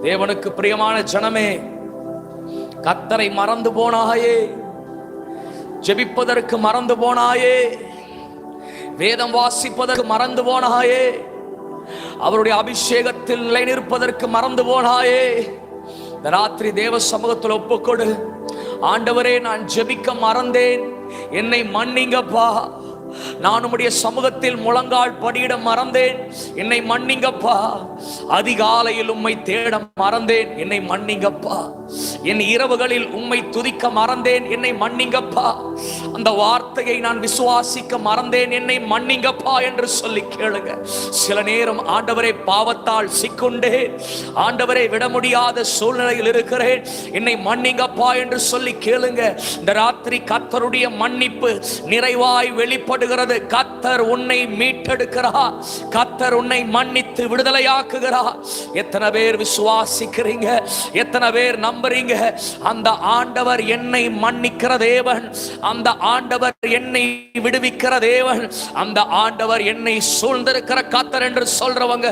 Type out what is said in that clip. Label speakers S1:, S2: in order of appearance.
S1: தேவனுக்கு பிரியமான ஜனமே, கர்த்தரை மறந்து போனாயே, ஜெபிப்பதற்கு மறந்து போனாயே, வேதம் வாசிப்பதற்கு மறந்து போனாயே, அவருடைய அபிஷேகத்தில் நிலைநிற்பதற்கு மறந்து போனாயே. இந்த ராத்திரி தேவ சமூகத்தில் ஒப்புக்கொடு. ஆண்டவரே, நான் ஜெபிக்க மறந்தேன், என்னை மன்னிங்கப்பா. நான் உம்முடைய சமூகத்தில் முழங்கால் படியிட மறந்தேன், என்னை மன்னிங்கப்பா. அதிகாலையில் உம்மை தேட மறந்தேன், என்னை மன்னிங்கப்பா. என் இரவுகளில் உம்மை துதிக்க மறந்தேன், என்னை மன்னிங்கப்பா. அந்த வார்த்தையை நான் விசுவாசிக்க மறந்தேன், என்னை மன்னிங்கப்பா என்று சொல்லி கேளுங்க. சில நேரம் ஆண்டவரே, பாவத்தால் சிக்குண்டேன், ஆண்டவரை விட முடியாத சூழ்நிலையில் இருக்கிறேன், என்னை மன்னிங்கப்பா என்று சொல்லி கேளுங்க. இந்த ராத்திரி கர்த்தருடைய மன்னிப்பு நிறைவாய் வெளிப்படுகிறது. கர்த்தர் உன்னை மீட்டெடுக்கிறார், கர்த்தர் உன்னை மன்னித்து விடுதலையாக்குகிறார். எத்தனை பேர் விசுவாசிக்கிறீங்க? எத்தனை பேர் நம்புறீங்க? அந்த ஆண்டவர் என்னை மன்னிக்கிற தேவன், அந்த ஆண்டவர் என்னை விடுவிக்கிற தேவன், அந்த ஆண்டவர் என்னை சூழ்ந்திருக்கிற கர்த்தர் என்று சொல்றவங்க